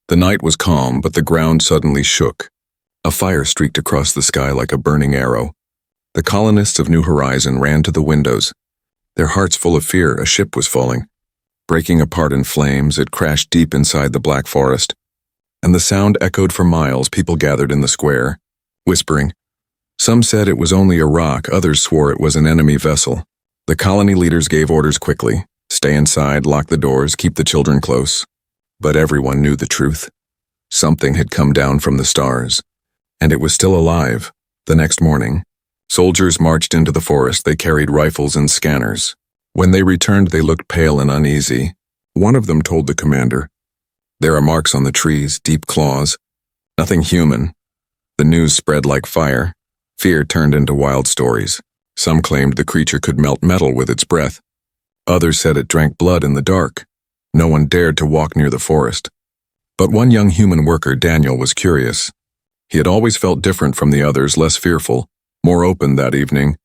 The night was calm, but the ground suddenly shook. A fire streaked across the sky like a burning arrow. The colonists of New Horizon ran to the windows. Their hearts full of fear, a ship was falling. Breaking apart in flames, it crashed deep inside the black forest. And the sound echoed for miles. People gathered in the square, whispering. Some said it was only a rock, others swore it was an enemy vessel. The colony leaders gave orders quickly. Stay inside, lock the doors, keep the children close. But everyone knew the truth. Something had come down from the stars. And it was still alive. The next morning, soldiers marched into the forest. They carried rifles and scanners. When they returned, they looked pale and uneasy. One of them told the commander, "There are marks on the trees, deep claws. Nothing human." The news spread like fire. Fear turned into wild stories. Some claimed the creature could melt metal with its breath. Others said it drank blood in the dark. No one dared to walk near the forest. But one young human worker, Daniel, was curious. He had always felt different from the others, less fearful, more open that evening.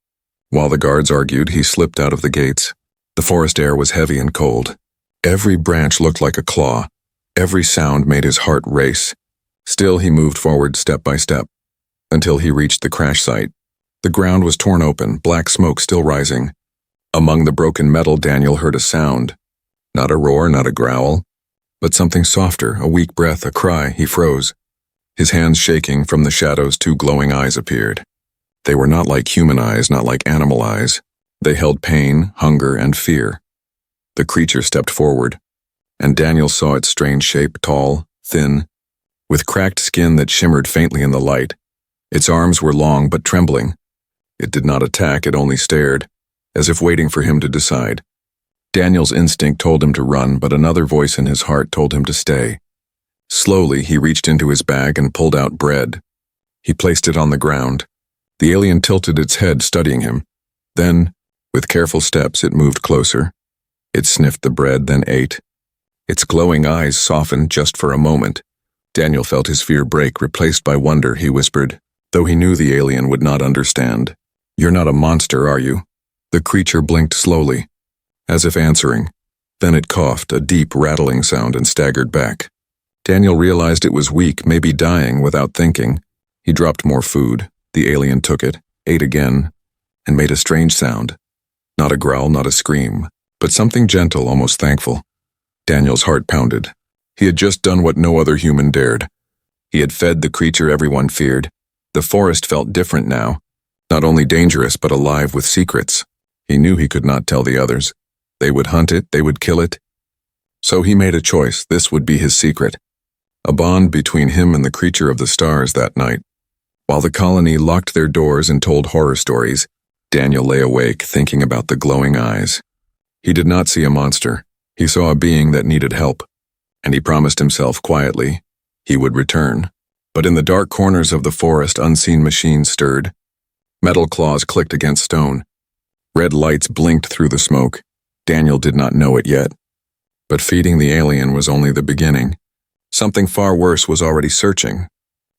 While the guards argued, he slipped out of the gates. The forest air was heavy and cold. Every branch looked like a claw. Every sound made his heart race. Still, he moved forward step by step, until he reached the crash site. The ground was torn open, black smoke still rising. Among the broken metal, Daniel heard a sound. Not a roar, not a growl, but something softer, a weak breath, a cry. He froze. His hands shaking, from the shadows 2 glowing eyes appeared. They were not like human eyes, not like animal eyes. They held pain, hunger, and fear. The creature stepped forward, and Daniel saw its strange shape, tall, thin, with cracked skin that shimmered faintly in the light. Its arms were long but trembling. It did not attack, it only stared, as if waiting for him to decide. Daniel's instinct told him to run, but another voice in his heart told him to stay. Slowly, he reached into his bag and pulled out bread. He placed it on the ground. The alien tilted its head, studying him. Then, with careful steps, it moved closer. It sniffed the bread, then ate. Its glowing eyes softened just for a moment. Daniel felt his fear break, replaced by wonder. He whispered, though he knew the alien would not understand, "You're not a monster, are you?" The creature blinked slowly, as if answering. Then it coughed, a deep, rattling sound, and staggered back. Daniel realized it was weak, maybe dying, without thinking. He dropped more food. The alien took it, ate again, and made a strange sound. Not a growl, not a scream, but something gentle, almost thankful. Daniel's heart pounded. He had just done what no other human dared. He had fed the creature everyone feared. The forest felt different now, not only dangerous but alive with secrets. He knew he could not tell the others. They would hunt it, they would kill it. So he made a choice. This would be his secret. A bond between him and the creature of the stars that night. While the colony locked their doors and told horror stories, Daniel lay awake, thinking about the glowing eyes. He did not see a monster. He saw a being that needed help, and he promised himself quietly he would return. But in the dark corners of the forest, unseen machines stirred. Metal claws clicked against stone. Red lights blinked through the smoke. Daniel did not know it yet. But feeding the alien was only the beginning. Something far worse was already searching.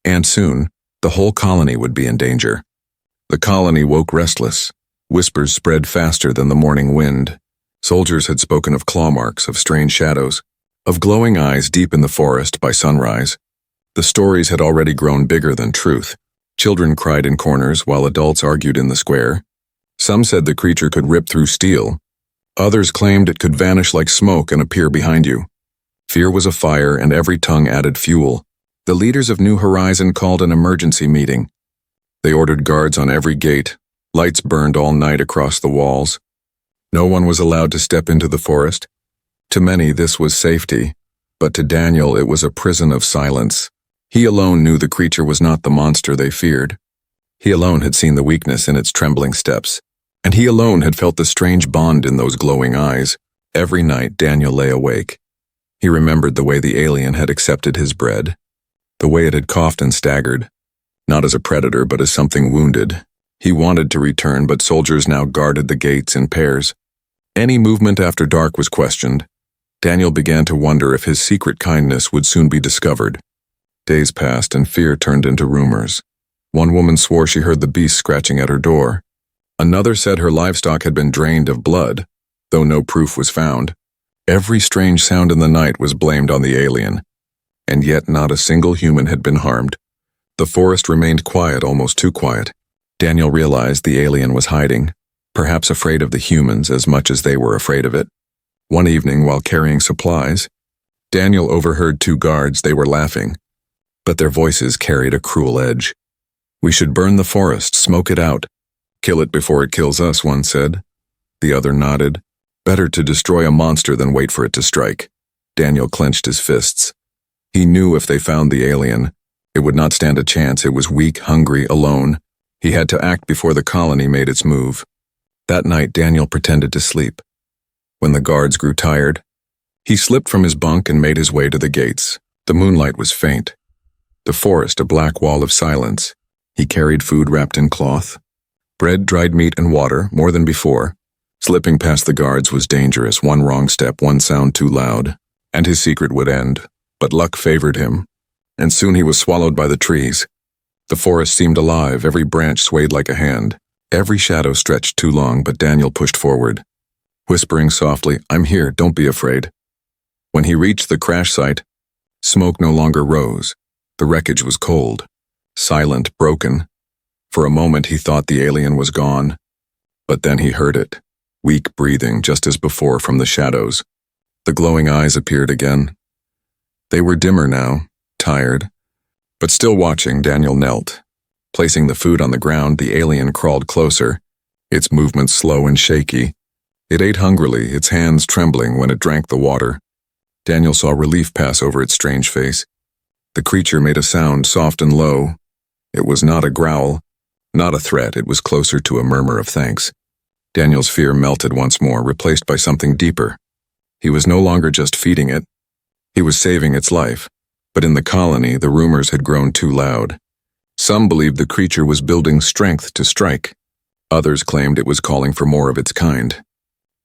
And soon, the whole colony would be in danger. The colony woke restless. Whispers spread faster than the morning wind. Soldiers had spoken of claw marks, of strange shadows, of glowing eyes deep in the forest by sunrise. The stories had already grown bigger than truth. Children cried in corners while adults argued in the square. Some said the creature could rip through steel. Others claimed it could vanish like smoke and appear behind you. Fear was a fire, and every tongue added fuel. The leaders of New Horizon called an emergency meeting. They ordered guards on every gate. Lights burned all night across the walls. No one was allowed to step into the forest. To many, this was safety, but to Daniel, it was a prison of silence. He alone knew the creature was not the monster they feared. He alone had seen the weakness in its trembling steps, and he alone had felt the strange bond in those glowing eyes. Every night, Daniel lay awake. He remembered the way the alien had accepted his bread, the way it had coughed and staggered, not as a predator but as something wounded. He wanted to return, but soldiers now guarded the gates in pairs. Any movement after dark was questioned. Daniel began to wonder if his secret kindness would soon be discovered. Days passed and fear turned into rumors. One woman swore she heard the beast scratching at her door. Another said her livestock had been drained of blood, though no proof was found. Every strange sound in the night was blamed on the alien. and yet not a single human had been harmed. The forest remained quiet, almost too quiet. Daniel realized the alien was hiding, perhaps afraid of the humans as much as they were afraid of it. One evening, while carrying supplies, Daniel overheard two guards. They were laughing, but their voices carried a cruel edge. "We should burn the forest, smoke it out. Kill it before it kills us," one said. The other nodded. Better to destroy a monster than wait for it to strike. Daniel clenched his fists. He knew if they found the alien, it would not stand a chance. It was weak, hungry, alone. He had to act before the colony made its move. That night, Daniel pretended to sleep. When the guards grew tired, he slipped from his bunk and made his way to the gates. The moonlight was faint. The forest, a black wall of silence. He carried food wrapped in cloth. Bread, dried meat, and water, more than before. Slipping past the guards was dangerous. One wrong step, one sound too loud, and his secret would end. But luck favored him, and soon he was swallowed by the trees. The forest seemed alive. Every branch swayed like a hand. Every shadow stretched too long, but Daniel pushed forward, whispering softly, "I'm here, don't be afraid." When he reached the crash site, smoke no longer rose. The wreckage was cold, silent, broken. For a moment he thought the alien was gone, but then he heard it, weak breathing just as before from the shadows. The glowing eyes appeared again. They were dimmer now, tired, but still watching. Daniel knelt. Placing the food on the ground, the alien crawled closer, its movements slow and shaky. It ate hungrily, its hands trembling when it drank the water. Daniel saw relief pass over its strange face. The creature made a sound, soft and low. It was not a growl, not a threat. It was closer to a murmur of thanks. Daniel's fear melted once more, replaced by something deeper. He was no longer just feeding it. He was saving its life. But in the colony, the rumors had grown too loud. Some believed the creature was building strength to strike. Others claimed it was calling for more of its kind.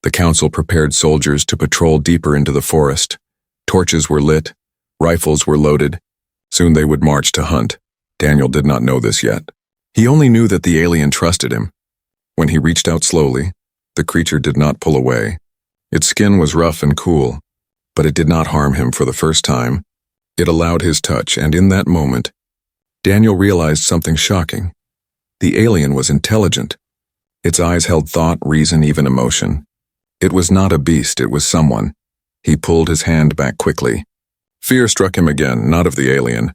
The council prepared soldiers to patrol deeper into the forest. Torches were lit, rifles were loaded. Soon they would march to hunt. Daniel did not know this yet. He only knew that the alien trusted him. When he reached out slowly, the creature did not pull away. Its skin was rough and cool, but it did not harm him for the first time. It allowed his touch, and in that moment, Daniel realized something shocking. The alien was intelligent. Its eyes held thought, reason, even emotion. It was not a beast, it was someone. He pulled his hand back quickly. Fear struck him again, not of the alien,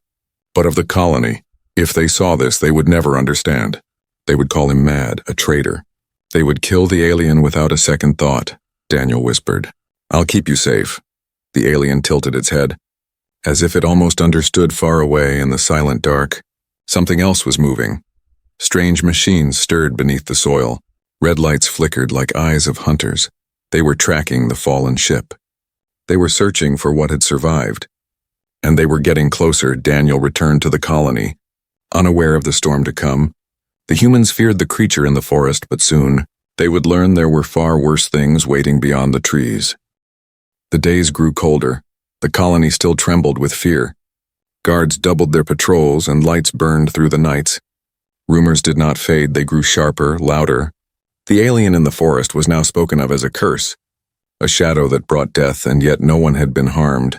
but of the colony. If they saw this, they would never understand. They would call him mad, a traitor. They would kill the alien without a second thought. Daniel whispered, "I'll keep you safe." The alien tilted its head, as if it almost understood. Far away in the silent dark, something else was moving. Strange machines stirred beneath the soil. Red lights flickered like eyes of hunters. They were tracking the fallen ship. They were searching for what had survived. And they were getting closer. Daniel returned to the colony, unaware of the storm to come. The humans feared the creature in the forest, but soon they would learn there were far worse things waiting beyond the trees. The days grew colder. The colony still trembled with fear. Guards doubled their patrols and lights burned through the nights. Rumors did not fade, they grew sharper, louder. The alien in the forest was now spoken of as a curse, a shadow that brought death, and yet no one had been harmed.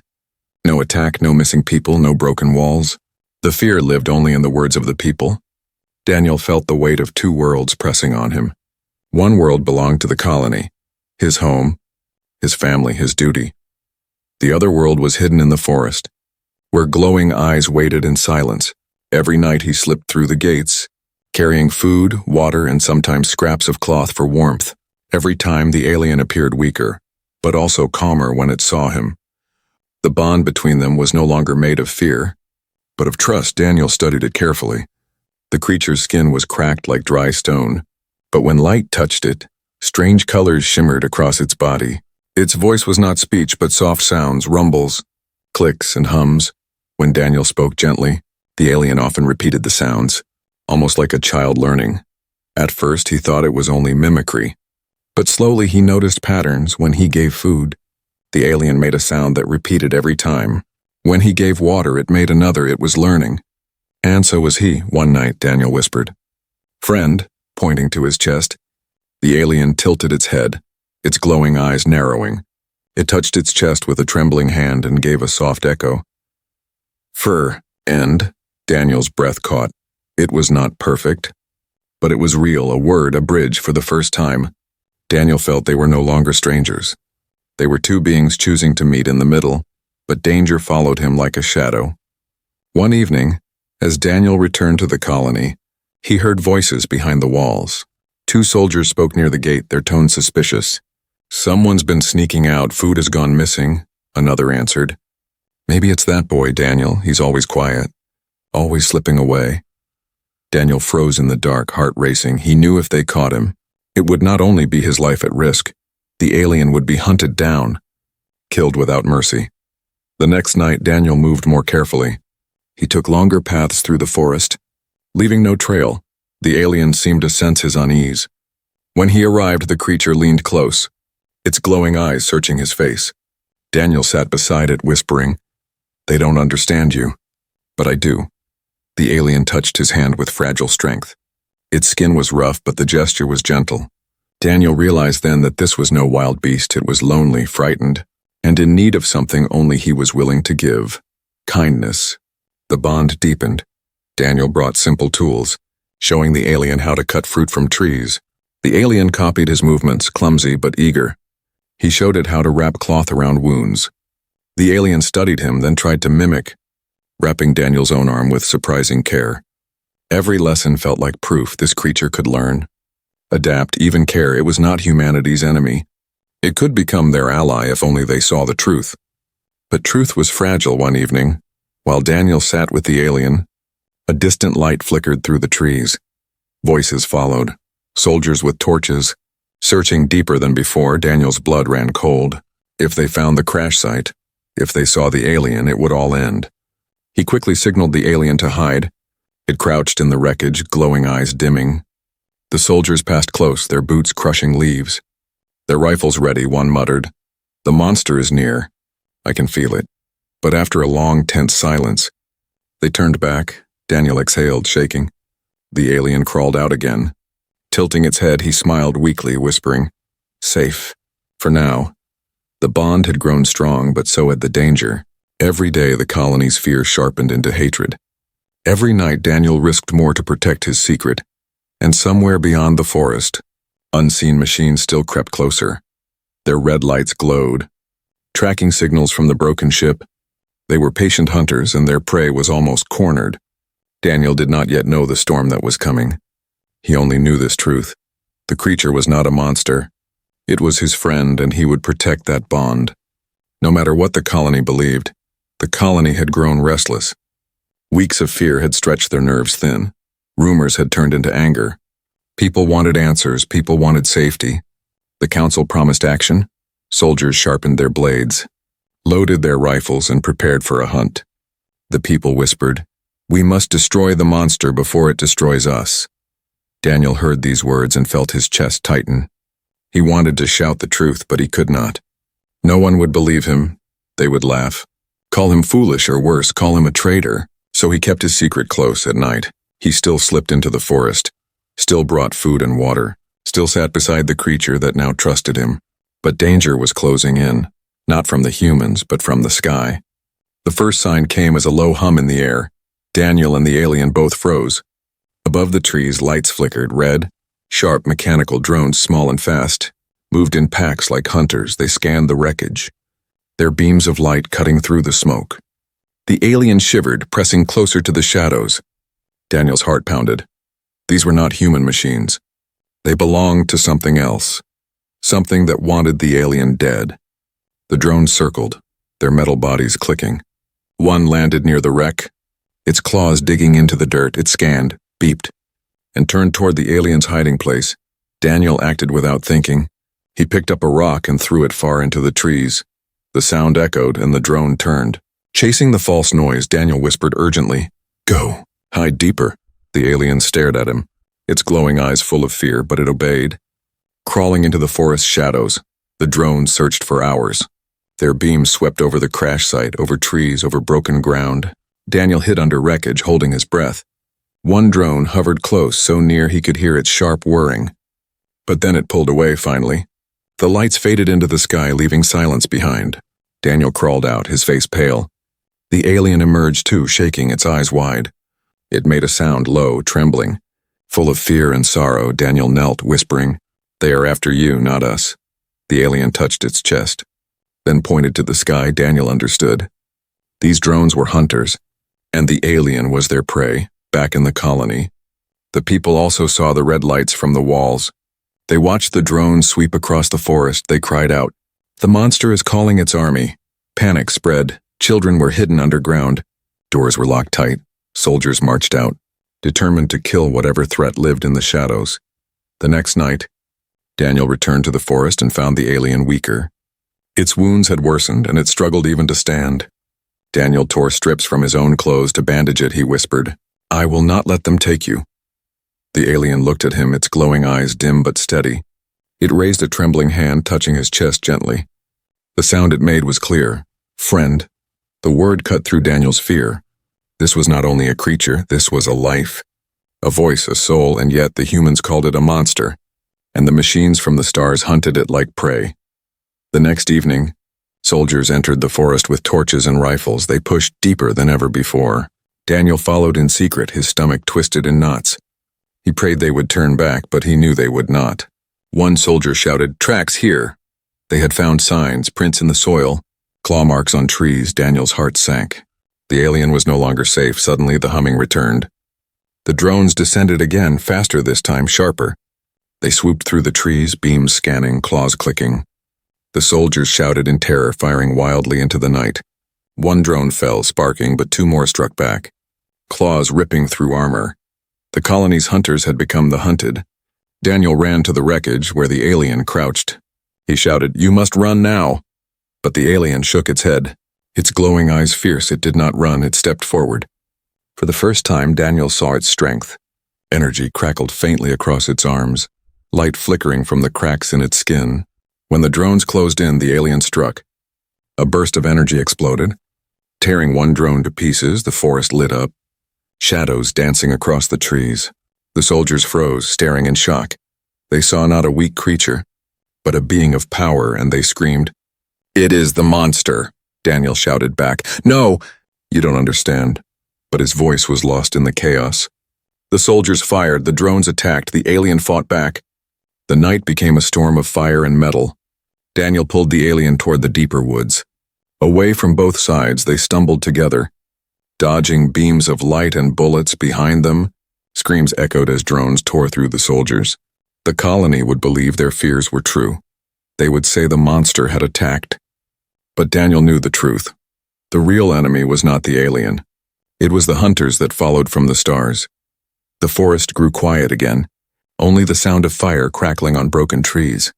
No attack, no missing people, no broken walls. The fear lived only in the words of the people. Daniel felt the weight of two worlds pressing on him. One world belonged to the colony, his home, his family, his duty. The other world was hidden in the forest, where glowing eyes waited in silence. Every night he slipped through the gates, carrying food, water, and sometimes scraps of cloth for warmth. Every time the alien appeared weaker, but also calmer when it saw him. The bond between them was no longer made of fear, but of trust. Daniel studied it carefully. The creature's skin was cracked like dry stone, but when light touched it, strange colors shimmered across its body. Its voice was not speech, but soft sounds, rumbles, clicks, and hums. When Daniel spoke gently, the alien often repeated the sounds, almost like a child learning. At first, he thought it was only mimicry, but slowly he noticed patterns. When he gave food, the alien made a sound that repeated every time. When he gave water, it made another. It was learning. And so was he. One night, Daniel whispered, "Friend," pointing to his chest. The alien tilted its head, its glowing eyes narrowing. It touched its chest with a trembling hand and gave a soft echo. Fur, and Daniel's breath caught. It was not perfect, but it was real, a word, a bridge for the first time. Daniel felt they were no longer strangers. They were two beings choosing to meet in the middle, but danger followed him like a shadow. One evening, as Daniel returned to the colony, he heard voices behind the walls. Two soldiers spoke near the gate, their tone suspicious. "Someone's been sneaking out, food has gone missing," another answered. "Maybe it's that boy, Daniel, he's always quiet, always slipping away." Daniel froze in the dark, heart racing. He knew if they caught him, it would not only be his life at risk, the alien would be hunted down, killed without mercy. The next night, Daniel moved more carefully. He took longer paths through the forest, leaving no trail. The alien seemed to sense his unease. When he arrived, the creature leaned close, its glowing eyes searching his face. Daniel sat beside it, whispering, "They don't understand you, but I do." The alien touched his hand with fragile strength. Its skin was rough, but the gesture was gentle. Daniel realized then that this was no wild beast. It was lonely, frightened, and in need of something only he was willing to give: kindness. The bond deepened. Daniel brought simple tools, showing the alien how to cut fruit from trees. The alien copied his movements, clumsy but eager. He showed it how to wrap cloth around wounds. The alien studied him, then tried to mimic, wrapping Daniel's own arm with surprising care. Every lesson felt like proof this creature could learn, adapt, even care. It was not humanity's enemy. It could become their ally if only they saw the truth. But truth was fragile. One evening, while Daniel sat with the alien, a distant light flickered through the trees. Voices followed, soldiers with torches, searching deeper than before. Daniel's blood ran cold. If they found the crash site, if they saw the alien, it would all end. He quickly signaled the alien to hide. It crouched in the wreckage, glowing eyes dimming. The soldiers passed close, their boots crushing leaves. Their rifles ready, one muttered, "The monster is near. I can feel it." But after a long, tense silence, they turned back. Daniel exhaled, shaking. The alien crawled out again. Tilting its head, he smiled weakly, whispering, "Safe. For now." The bond had grown strong, but so had the danger. Every day the colony's fear sharpened into hatred. Every night Daniel risked more to protect his secret, and somewhere beyond the forest, unseen machines still crept closer. Their red lights glowed, tracking signals from the broken ship. They were patient hunters, and their prey was almost cornered. Daniel did not yet know the storm that was coming. He only knew this truth: the creature was not a monster. It was his friend, and he would protect that bond. No matter what the colony believed, the colony had grown restless. Weeks of fear had stretched their nerves thin. Rumors had turned into anger. People wanted answers, people wanted safety. The council promised action. Soldiers sharpened their blades, loaded their rifles, and prepared for a hunt. The people whispered, "We must destroy the monster before it destroys us." Daniel heard these words and felt his chest tighten. He wanted to shout the truth, but he could not. No one would believe him. They would laugh, call him foolish, or worse, call him a traitor. So he kept his secret close. At night, he still slipped into the forest, still brought food and water, still sat beside the creature that now trusted him. But danger was closing in, not from the humans, but from the sky. The first sign came as a low hum in the air. Daniel and the alien both froze. Above the trees, lights flickered, red, sharp mechanical drones, small and fast, moved in packs like hunters. They scanned the wreckage, their beams of light cutting through the smoke. The alien shivered, pressing closer to the shadows. Daniel's heart pounded. These were not human machines. They belonged to something else, something that wanted the alien dead. The drones circled, their metal bodies clicking. One landed near the wreck, its claws digging into the dirt. It scanned, beeped, and turned toward the alien's hiding place. Daniel acted without thinking. He picked up a rock and threw it far into the trees. The sound echoed, and the drone turned. Chasing the false noise, Daniel whispered urgently, "Go, hide deeper." The alien stared at him, its glowing eyes full of fear, but it obeyed. Crawling into the forest shadows, the drone searched for hours. Their beams swept over the crash site, over trees, over broken ground. Daniel hid under wreckage, holding his breath. One drone hovered close, so near he could hear its sharp whirring. But then it pulled away finally. The lights faded into the sky, leaving silence behind. Daniel crawled out, his face pale. The alien emerged too, shaking its eyes wide. It made a sound, low, trembling. Full of fear and sorrow, Daniel knelt, whispering, "They are after you, not us." The alien touched its chest, then pointed to the sky. Daniel understood. These drones were hunters, and the alien was their prey, back in the colony. The people also saw the red lights from the walls. They watched the drones sweep across the forest. They cried out, "The monster is calling its army." Panic spread. Children were hidden underground. Doors were locked tight. Soldiers marched out, determined to kill whatever threat lived in the shadows. The next night, Daniel returned to the forest and found the alien weaker. Its wounds had worsened, and it struggled even to stand. Daniel tore strips from his own clothes to bandage it. He whispered, "I will not let them take you." The alien looked at him, its glowing eyes dim but steady. It raised a trembling hand, touching his chest gently. The sound it made was clear. "Friend." The word cut through Daniel's fear. This was not only a creature, this was a life. A voice, a soul, and yet the humans called it a monster, and the machines from the stars hunted it like prey. The next evening, soldiers entered the forest with torches and rifles. They pushed deeper than ever before. Daniel followed in secret, his stomach twisted in knots. He prayed they would turn back, but he knew they would not. One soldier shouted, "Tracks here!" They had found signs, prints in the soil, claw marks on trees. Daniel's heart sank. The alien was no longer safe. Suddenly the humming returned. The drones descended again, faster this time, sharper. They swooped through the trees, beams scanning, claws clicking. The soldiers shouted in terror, firing wildly into the night. One drone fell, sparking, but two more struck back, claws ripping through armor. The colony's hunters had become the hunted. Daniel ran to the wreckage where the alien crouched. He shouted, "You must run now!" But the alien shook its head. Its glowing eyes fierce, it did not run, it stepped forward. For the first time, Daniel saw its strength. Energy crackled faintly across its arms, light flickering from the cracks in its skin. When the drones closed in, the alien struck. A burst of energy exploded. Tearing one drone to pieces, the forest lit up, shadows dancing across the trees. The soldiers froze, staring in shock. They saw not a weak creature, but a being of power, and they screamed, "It is the monster!" Daniel shouted back, "No! You don't understand." But his voice was lost in the chaos. The soldiers fired, the drones attacked, the alien fought back. The night became a storm of fire and metal. Daniel pulled the alien toward the deeper woods. Away from both sides, they stumbled together, dodging beams of light and bullets behind them. Screams echoed as drones tore through the soldiers. The colony would believe their fears were true. They would say the monster had attacked. But Daniel knew the truth. The real enemy was not the alien. It was the hunters that followed from the stars. The forest grew quiet again, only the sound of fire crackling on broken trees.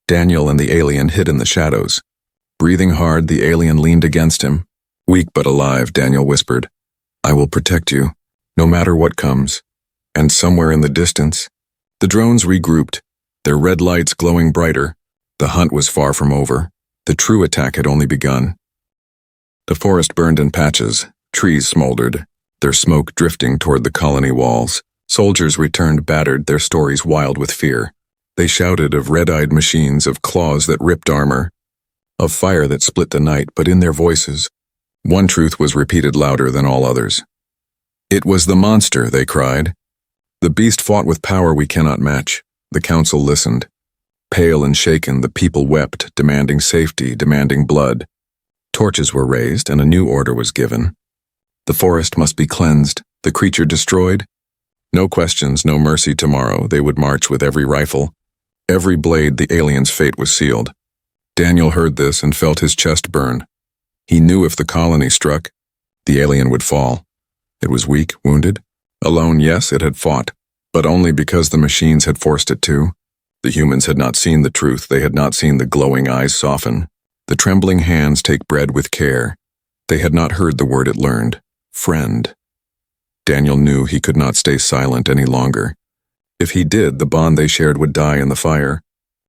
Daniel and the alien hid in the shadows. Breathing hard, the alien leaned against him. "Weak but alive," Daniel whispered. "I will protect you, no matter what comes." And somewhere in the distance, the drones regrouped, their red lights glowing brighter. The hunt was far from over. The true attack had only begun. The forest burned in patches. Trees smoldered, their smoke drifting toward the colony walls. Soldiers returned battered, their stories wild with fear. They shouted of red-eyed machines, of claws that ripped armor, of fire that split the night, but in their voices, one truth was repeated louder than all others. "It was the monster," they cried. "The beast fought with power we cannot match." The council listened. Pale and shaken, the people wept, demanding safety, demanding blood. Torches were raised, and a new order was given. The forest must be cleansed, the creature destroyed. No questions, no mercy tomorrow. They would march with every rifle, every blade. The alien's fate was sealed. Daniel heard this and felt his chest burn. He knew if the colony struck, the alien would fall. It was weak, wounded. Alone, yes, it had fought, but only because the machines had forced it to. The humans had not seen the truth. They had not seen the glowing eyes soften, the trembling hands take bread with care. They had not heard the word it learned, friend. Daniel knew he could not stay silent any longer. If he did, the bond they shared would die in the fire.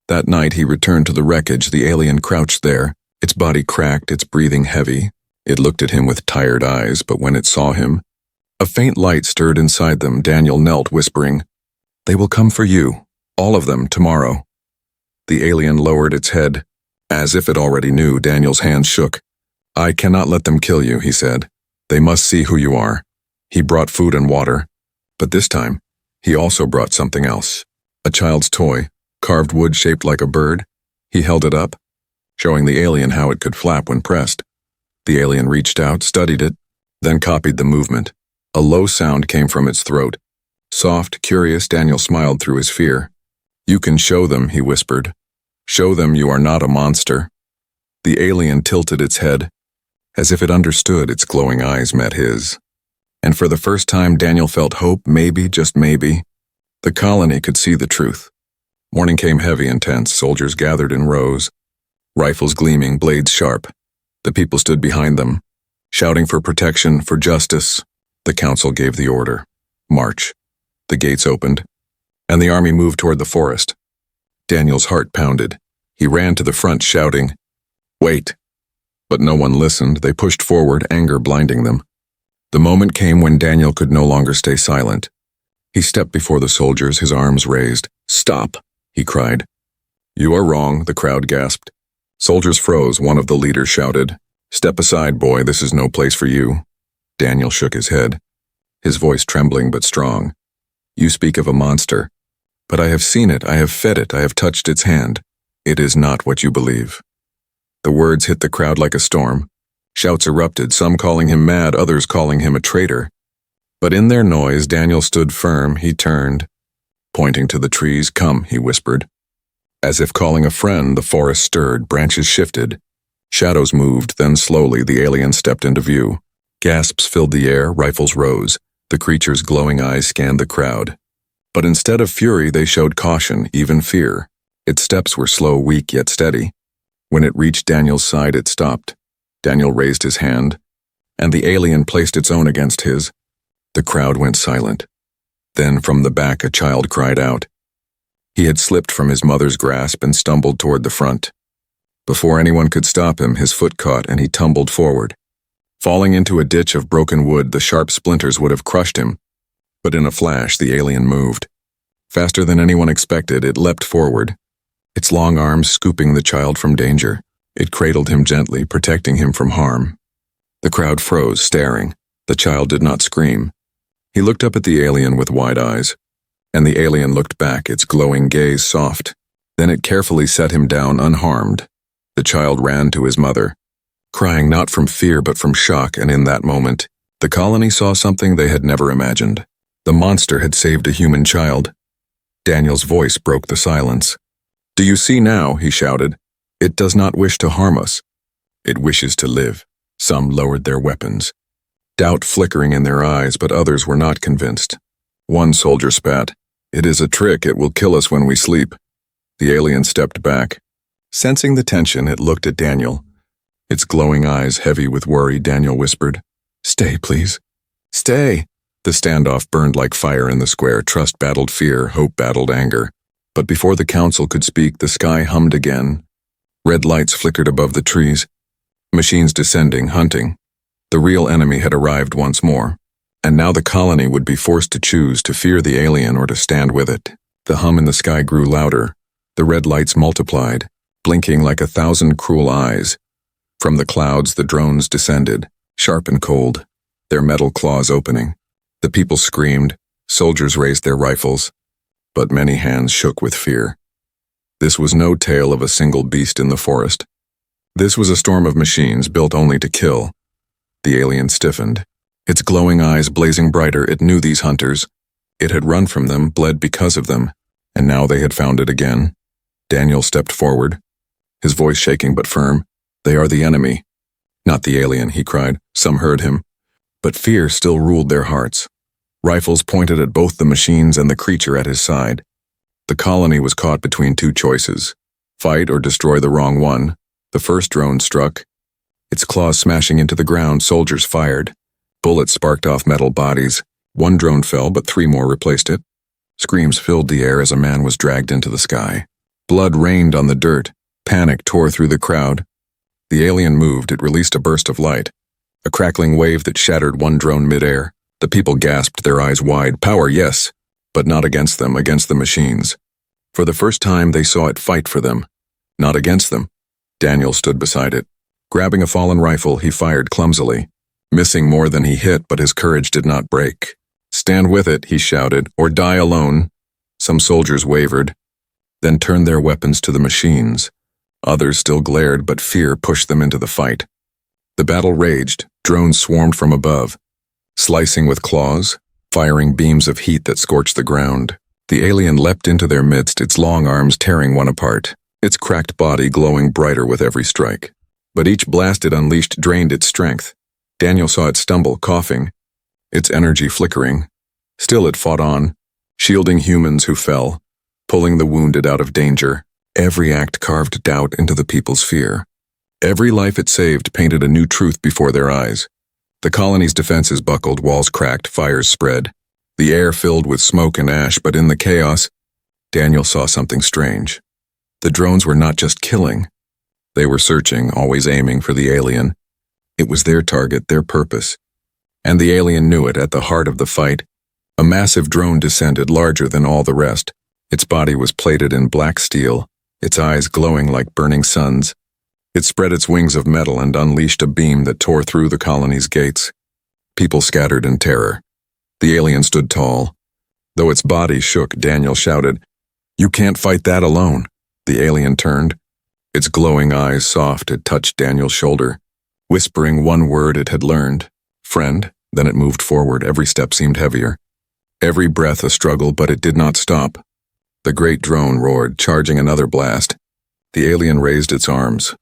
That night he returned to the wreckage. The alien crouched there, its body cracked, its breathing heavy. It looked at him with tired eyes, but when it saw him, a faint light stirred inside them. Daniel knelt, whispering, "They will come for you, all of them, tomorrow." The alien lowered its head. As if it already knew, Daniel's hands shook. I cannot let them kill you, he said. They must see who you are. He brought food and water, but this time, he also brought something else. A child's toy, carved wood shaped like a bird. He held it up, showing the alien how it could flap when pressed. The alien reached out, studied it, then copied the movement. A low sound came from its throat. Soft, curious, Daniel smiled through his fear. You can show them, he whispered. Show them you are not a monster. The alien tilted its head. As if it understood, its glowing eyes met his. And for the first time, Daniel felt hope, maybe, just maybe. The colony could see the truth. Morning came heavy and tense. Soldiers gathered in rows, rifles gleaming, blades sharp. The people stood behind them, shouting for protection, for justice. The council gave the order. March. The gates opened, and the army moved toward the forest. Daniel's heart pounded. He ran to the front, shouting, "Wait!" But no one listened. They pushed forward, anger blinding them. The moment came when Daniel could no longer stay silent. He stepped before the soldiers, his arms raised. "Stop!" he cried. "You are wrong," the crowd gasped. Soldiers froze. One of the leaders shouted, "Step aside, boy, this is no place for you." Daniel shook his head, his voice trembling but strong. "You speak of a monster, but I have seen it, I have fed it, I have touched its hand. It is not what you believe." The words hit the crowd like a storm. Shouts erupted, some calling him mad, others calling him a traitor. But in their noise, Daniel stood firm. He turned, pointing to the trees. "Come," he whispered. As if calling a friend, the forest stirred, branches shifted. Shadows moved, then slowly the alien stepped into view. Gasps filled the air, rifles rose. The creature's glowing eyes scanned the crowd. But instead of fury, they showed caution, even fear. Its steps were slow, weak, yet steady. When it reached Daniel's side, it stopped. Daniel raised his hand, and the alien placed its own against his. The crowd went silent. Then from the back a child cried out. He had slipped from his mother's grasp and stumbled toward the front. Before anyone could stop him, his foot caught and he tumbled forward. Falling into a ditch of broken wood, the sharp splinters would have crushed him. But in a flash, the alien moved. Faster than anyone expected, it leapt forward, its long arms scooping the child from danger. It cradled him gently, protecting him from harm. The crowd froze, staring. The child did not scream. He looked up at the alien with wide eyes, and the alien looked back, its glowing gaze soft. Then it carefully set him down unharmed. The child ran to his mother, crying not from fear but from shock, and in that moment, the colony saw something they had never imagined. The monster had saved a human child. Daniel's voice broke the silence. "Do you see now?" he shouted. "It does not wish to harm us. It wishes to live." Some lowered their weapons, doubt flickering in their eyes, but others were not convinced. One soldier spat, "It is a trick, it will kill us when we sleep." The alien stepped back. Sensing the tension, it looked at Daniel. Its glowing eyes heavy with worry, Daniel whispered, "Stay, please. Stay." The standoff burned like fire in the square. Trust battled fear, hope battled anger. But before the council could speak, the sky hummed again. Red lights flickered above the trees. Machines descending, hunting. The real enemy had arrived once more. And now the colony would be forced to choose to fear the alien or to stand with it. The hum in the sky grew louder. The red lights multiplied, blinking like 1,000 cruel eyes. From the clouds, the drones descended, sharp and cold, their metal claws opening. The people screamed, soldiers raised their rifles, but many hands shook with fear. This was no tale of a single beast in the forest. This was a storm of machines built only to kill. The alien stiffened, its glowing eyes blazing brighter. It knew these hunters. It had run from them, bled because of them, and now they had found it again. Daniel stepped forward, his voice shaking but firm. "They are the enemy, not the alien," he cried. Some heard him, but fear still ruled their hearts. Rifles pointed at both the machines and the creature at his side. The colony was caught between two choices: fight or destroy the wrong one. The first drone struck, its claws smashing into the ground. Soldiers fired. Bullets sparked off metal bodies. One drone fell, but 3 more replaced it. Screams filled the air as a man was dragged into the sky. Blood rained on the dirt. Panic tore through the crowd. The alien moved. It released a burst of light, a crackling wave that shattered one drone midair. The people gasped, their eyes wide. Power, yes, but not against them, against the machines. For the first time, they saw it fight for them, not against them. Daniel stood beside it, Grabbing a fallen rifle, he fired clumsily, missing more than he hit, but his courage did not break. "Stand with it," he shouted, "or die alone." Some soldiers wavered, then turned their weapons to the machines. Others still glared, but fear pushed them into the fight. The battle raged. Drones swarmed from above, slicing with claws, firing beams of heat that scorched the ground. The alien leapt into their midst, its long arms tearing one apart, its cracked body glowing brighter with every strike. But each blast it unleashed drained its strength. Daniel saw it stumble, coughing, its energy flickering. Still it fought on, shielding humans who fell, pulling the wounded out of danger. Every act carved doubt into the people's fear. Every life it saved painted a new truth before their eyes. The colony's defenses buckled, walls cracked, fires spread. The air filled with smoke and ash, but in the chaos, Daniel saw something strange. The drones were not just killing. They were searching, always aiming for the alien. It was their target, their purpose. And the alien knew it. At the heart of the fight, a massive drone descended, larger than all the rest. Its body was plated in black steel, its eyes glowing like burning suns. It spread its wings of metal and unleashed a beam that tore through the colony's gates. People scattered in terror. The alien stood tall. Though its body shook, Daniel shouted, "You can't fight that alone." The alien turned. Its glowing eyes soft, it touched Daniel's shoulder, whispering one word it had learned, "Friend." Then it moved forward. Every step seemed heavier. Every breath a struggle, but it did not stop. The great drone roared, charging another blast. The alien raised its arms,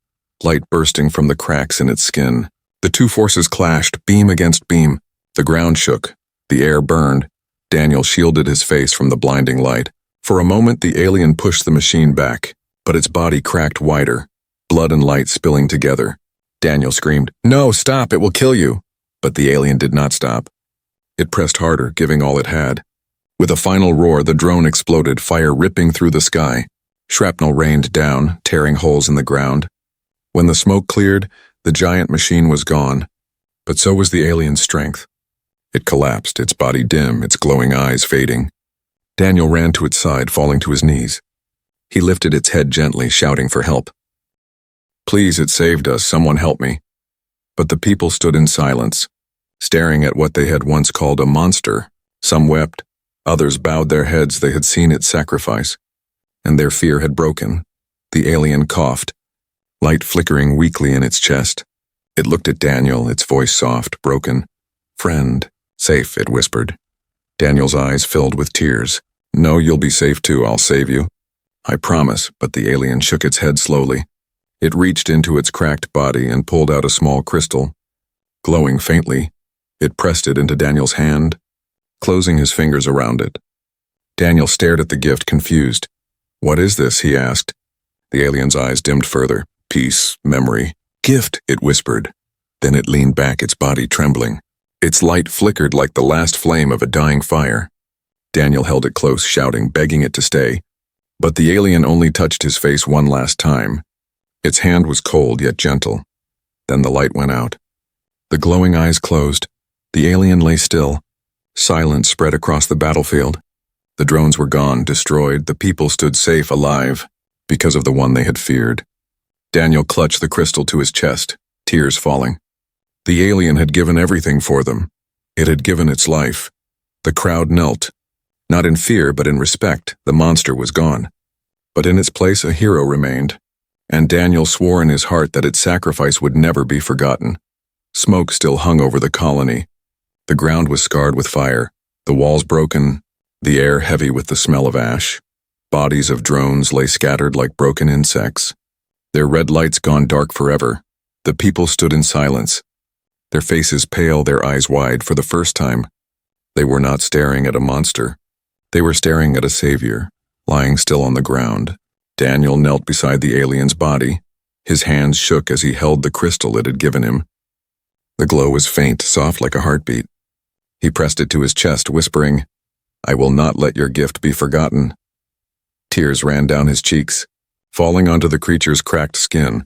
light bursting from the cracks in its skin. The two forces clashed, beam against beam. The ground shook. The air burned. Daniel shielded his face from the blinding light. For a moment, the alien pushed the machine back, but its body cracked wider, blood and light spilling together. Daniel screamed, "No, stop, it will kill you." But the alien did not stop. It pressed harder, giving all it had. With a final roar, the drone exploded, fire ripping through the sky. Shrapnel rained down, tearing holes in the ground. When the smoke cleared, the giant machine was gone, but so was the alien's strength. It collapsed, its body dim, its glowing eyes fading. Daniel ran to its side, falling to his knees. He lifted its head gently, shouting for help. "Please, it saved us, someone help me." But the people stood in silence, staring at what they had once called a monster. Some wept, others bowed their heads. They had seen its sacrifice, and their fear had broken. The alien coughed, light flickering weakly in its chest. It looked at Daniel, its voice soft, broken. "Friend, safe," it whispered. Daniel's eyes filled with tears. "No, you'll be safe too, I'll save you. I promise." But the alien shook its head slowly. It reached into its cracked body and pulled out a small crystal. Glowing faintly, it pressed it into Daniel's hand, closing his fingers around it. Daniel stared at the gift, confused. "What is this?" he asked. The alien's eyes dimmed further. "Peace, memory, gift," it whispered. Then it leaned back, its body trembling. Its light flickered like the last flame of a dying fire. Daniel held it close, shouting, begging it to stay. But the alien only touched his face one last time. Its hand was cold yet gentle. Then the light went out. The glowing eyes closed. The alien lay still. Silence spread across the battlefield. The drones were gone, destroyed. The people stood safe, alive, because of the one they had feared. Daniel clutched the crystal to his chest, tears falling. The alien had given everything for them. It had given its life. The crowd knelt. Not in fear, but in respect. The monster was gone. But in its place, a hero remained. And Daniel swore in his heart that its sacrifice would never be forgotten. Smoke still hung over the colony. The ground was scarred with fire, the walls broken, the air heavy with the smell of ash. Bodies of drones lay scattered like broken insects. Their red lights gone dark forever. The people stood in silence, their faces pale, their eyes wide. For the first time, they were not staring at a monster. They were staring at a savior, lying still on the ground. Daniel knelt beside the alien's body. His hands shook as he held the crystal it had given him. The glow was faint, soft like a heartbeat. He pressed it to his chest, whispering, "I will not let your gift be forgotten." Tears ran down his cheeks, falling onto the creature's cracked skin.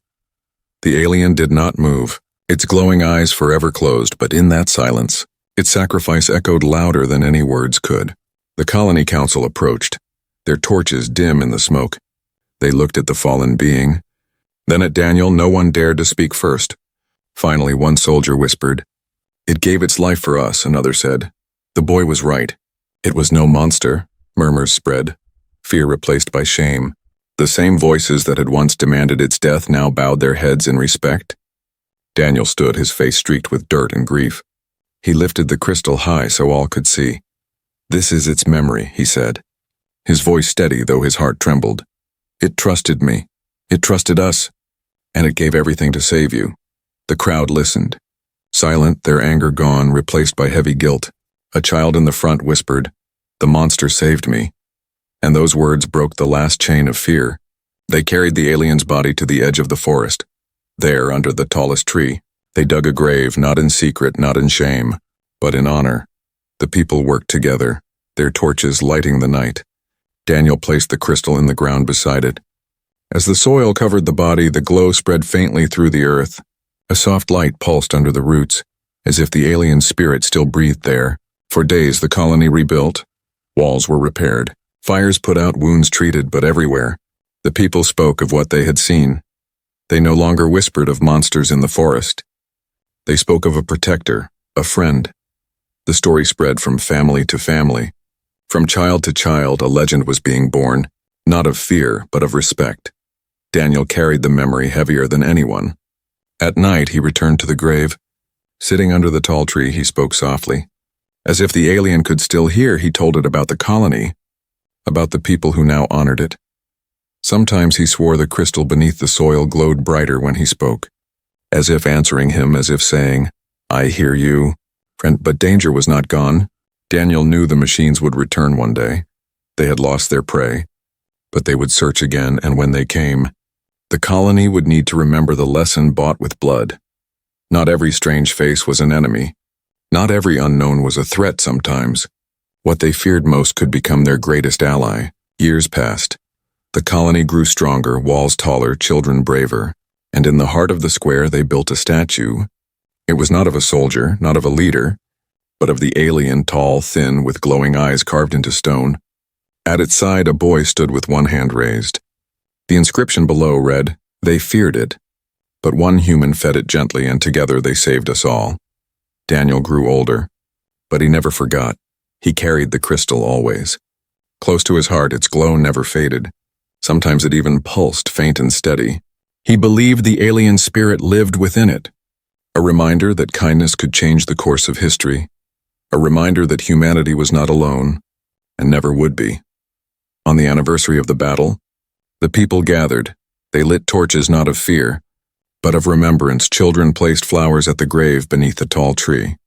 The alien did not move, its glowing eyes forever closed, but in that silence, its sacrifice echoed louder than any words could. The colony council approached, their torches dim in the smoke. They looked at the fallen being, Then at Daniel, no one dared to speak first. Finally, one soldier whispered, "It gave its life for us," another said. The boy was right. It was no monster. Murmurs spread. Fear replaced by shame. The same voices that had once demanded its death now bowed their heads in respect. Daniel stood, his face streaked with dirt and grief. He lifted the crystal high so all could see. "This is its memory," he said. His voice steady, though his heart trembled. "It trusted me. It trusted us. And it gave everything to save you." The crowd listened. Silent, their anger gone, replaced by heavy guilt. A child in the front whispered, "The monster saved me." And those words broke the last chain of fear. They carried the alien's body to the edge of the forest. There, under the tallest tree, they dug a grave, not in secret, not in shame, but in honor. The people worked together, their torches lighting the night. Daniel placed the crystal in the ground beside it. As the soil covered the body, the glow spread faintly through the earth. A soft light pulsed under the roots, as if the alien spirit still breathed there. For days the colony rebuilt. Walls were repaired. Fires put out, wounds treated, but everywhere, the people spoke of what they had seen. They no longer whispered of monsters in the forest. They spoke of a protector, a friend. The story spread from family to family. From child to child, a legend was being born, not of fear, but of respect. Daniel carried the memory heavier than anyone. At night, he returned to the grave. Sitting under the tall tree, he spoke softly. As if the alien could still hear, he told it about the colony, about the people who now honored it. Sometimes he swore the crystal beneath the soil glowed brighter when he spoke, as if answering him, as if saying, "I hear you, friend." But danger was not gone. Daniel knew the machines would return one day. They had lost their prey, but they would search again, and when they came, the colony would need to remember the lesson bought with blood. Not every strange face was an enemy. Not every unknown was a threat sometimes. What they feared most could become their greatest ally. Years passed. The colony grew stronger, walls taller, children braver, and in the heart of the square they built a statue. It was not of a soldier, not of a leader, but of the alien, tall, thin, with glowing eyes carved into stone. At its side, a boy stood with one hand raised. The inscription below read, "They feared it, but one human fed it gently, and together they saved us all." Daniel grew older, but he never forgot. He carried the crystal always. Close to his heart, its glow never faded. Sometimes it even pulsed, faint and steady. He believed the alien spirit lived within it. A reminder that kindness could change the course of history. A reminder that humanity was not alone, and never would be. On the anniversary of the battle, the people gathered. They lit torches not of fear, but of remembrance. Children placed flowers at the grave beneath the tall tree.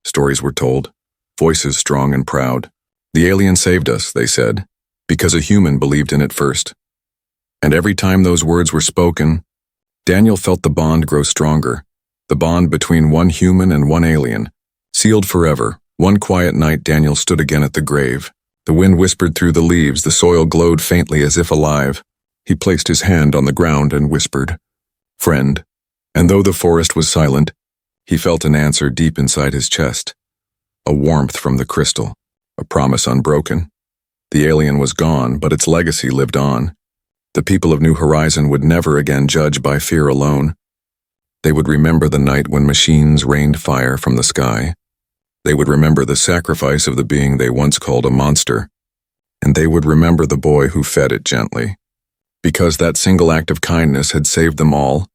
Stories were told. Voices strong and proud. "The alien saved us," they said, because a human believed in it first. And every time those words were spoken, Daniel felt the bond grow stronger, the bond between one human and one alien, sealed forever. One quiet night, Daniel stood again at the grave. The wind whispered through the leaves, the soil glowed faintly as if alive. He placed his hand on the ground and whispered, "Friend." And though the forest was silent, he felt an answer deep inside his chest. A warmth from the crystal, a promise unbroken. The alien was gone, but its legacy lived on. The people of New Horizon would never again judge by fear alone. They would remember the night when machines rained fire from the sky. They would remember the sacrifice of the being they once called a monster. And they would remember the boy who fed it gently. Because that single act of kindness had saved them all,